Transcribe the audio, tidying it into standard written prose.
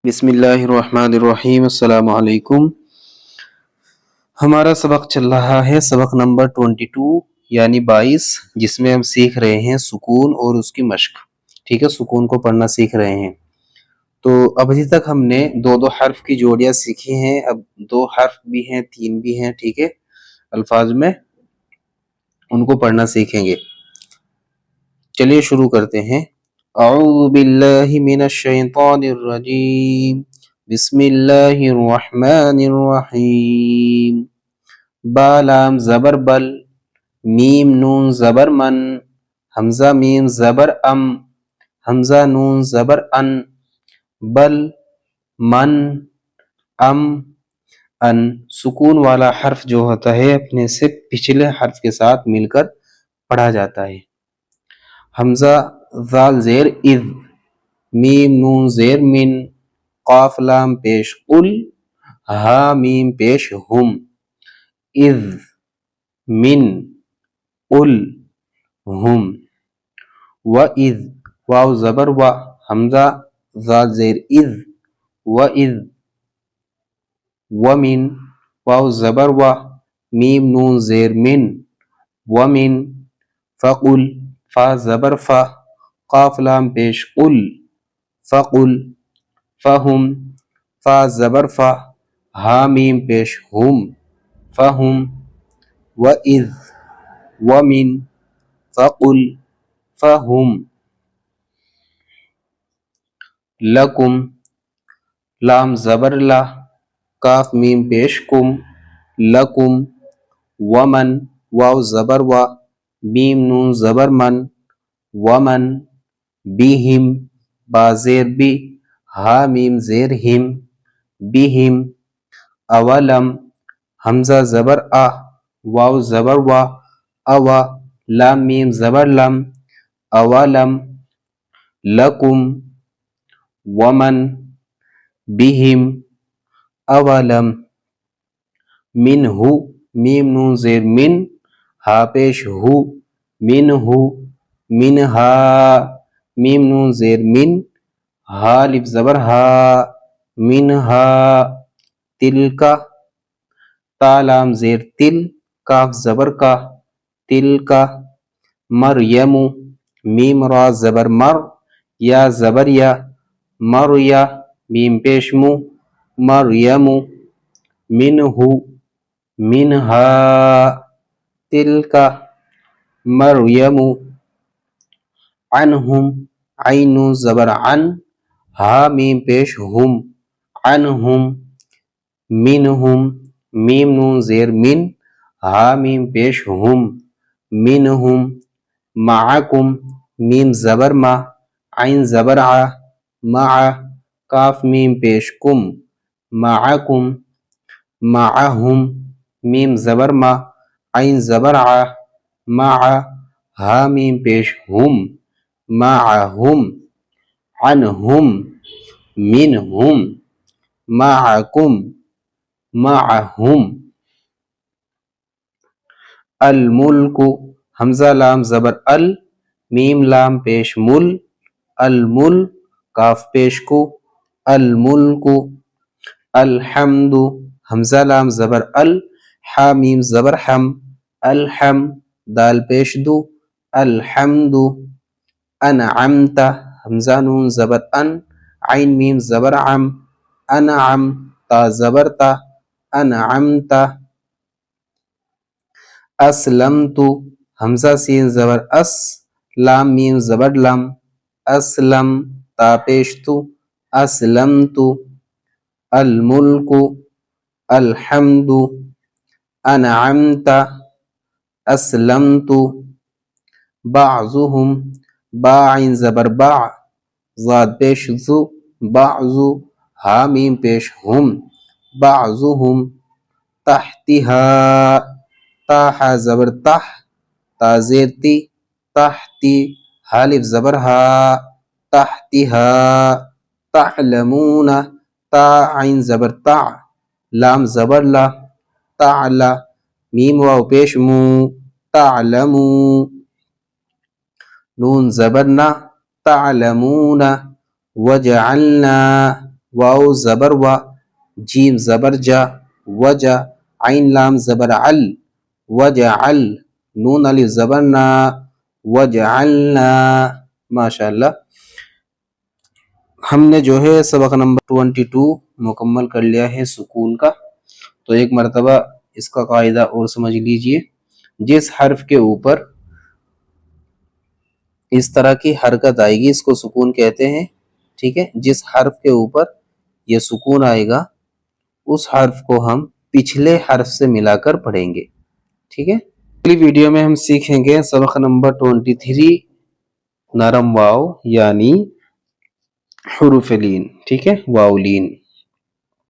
بسم اللہ الرحمن الرحیم۔ السلام علیکم۔ ہمارا سبق چل رہا ہے سبق نمبر 22 یعنی 22، جس میں ہم سیکھ رہے ہیں سکون اور اس کی مشق۔ ٹھیک ہے، سکون کو پڑھنا سیکھ رہے ہیں۔ تو ابھی تک ہم نے دو حرف کی جوڑیاں سیکھی ہیں، اب 2 حرف بھی ہیں 3 بھی ہیں، ٹھیک ہے، الفاظ میں ان کو پڑھنا سیکھیں گے۔ چلیے شروع کرتے ہیں۔ اعوذ باللہ من الشیطان الرجیم، بسم اللہ الرحمن الرحیم۔ با لام زبر بل، میم نون زبر من، حمزہ میم زبر ام، حمزہ نون زبر ان، بل من ام ان۔ سکون والا حرف جو ہوتا ہے اپنے سے پچھلے حرف کے ساتھ مل کر پڑھا جاتا ہے۔ حمزہ ذال زیر اذ، میم نون زیر من، قاف لام پیش قل، ہا میم پیش ہم، اذ من قل ہم، وَإِذْ واو زبر و، حمزہ ذال زیر اذ، وَإِذْ، ومن واو زبر و، میم نون زیر من، ومن، فقل فا زبر فا، قاف لام پیش قل، فقل، فہم فا زبر فا، ہا میم پیش ہم، فہم، وَإِذْ، ومن، فقل، فہم، لکم لام زبر لا، کاف میم پیش کم، لکم، ومن واو زبر و، میم نون زبر من، ومن، بہم با زیر بی، ہا میم زیر ہم، بہم، اولم حمزہ زبر آ، واو زبر وا، اوا لام میم زبر لم، اولم، لکم، ومن، بہم، اولم، منہ میم نون زیر من، ہا پیش ہو، منہ، منہا میم نون زیر من، ہا الف زبر ہا، منہا، تلکا تا لام زیر تل، کاف زبر کا، تلکا، مریم میم را زبر مر، یا زبر یا، مریا میم پیش مو، مریم، منہ، منہا، تلکا، مریم، عنہم عین نون زبر عن، ہا میم پیش ہم، عنہم، منہم میم نون زیر من، ہا میم پیش ہم، منہم، معکم میم زبر ما، عین زبر ع، مع، کاف میم پیش کم، معکم، معہم میم زبر ما، عین زبر ع، مع، ہا میم پیش ہم، معہم، عنہم، منہم، معکم، معہم، الملک حمزہ لام زبر ال، میم لام پیش مل، المل، کاف پیش کو، الملک، الحمد حمزہ لام زبر ال، حا میم زبر حم، الحم، دال پیش دو، الحمد، انعمت حمزہ نون زبر ان، عین میم زبر عم، انعم تا زبر تا، انعمت، اسلمت حمزہ سین زبر اس، لام میم زبر لم، اسلم تا پیش تو، اسلمت، الملک، الحمد، انعمت، اسلمت، بعضهم با عین زبر با، ضاد پیش ذو، بعض، ہا میم پیش ہم، بعضهم، تحتها تا حا زبر تح، تا زیر تی، تحتی، ہا الف زبر ہا، تحتها، تعلمون تا عین زبر تع، لام زبر لا، تعلا، میم واو پیش مو، تعلمو، نون زبر نا، تعلمون، وجعلنا واو زبر وا، جیم زبر جا، وجا، عین لام زبر عل، وجعل، نون الف زبر نا، وجعلنا. ماشاءاللہ. ہم نے جو ہے سبق نمبر 22 مکمل کر لیا ہے سکون کا. تو ایک مرتبہ اس کا قاعدہ اور سمجھ لیجئے. جس حرف کے اوپر اس طرح کی حرکت آئے گی اس کو سکون کہتے ہیں. ٹھیک ہے، جس حرف کے اوپر یہ سکون آئے گا اس حرف کو ہم پچھلے حرف سے ملا کر پڑھیں گے. ٹھیک ہے. اگلی ویڈیو میں ہم سیکھیں گے سبق نمبر 23 نرم واو یعنی حروف لین. ٹھیک ہے، واو لین.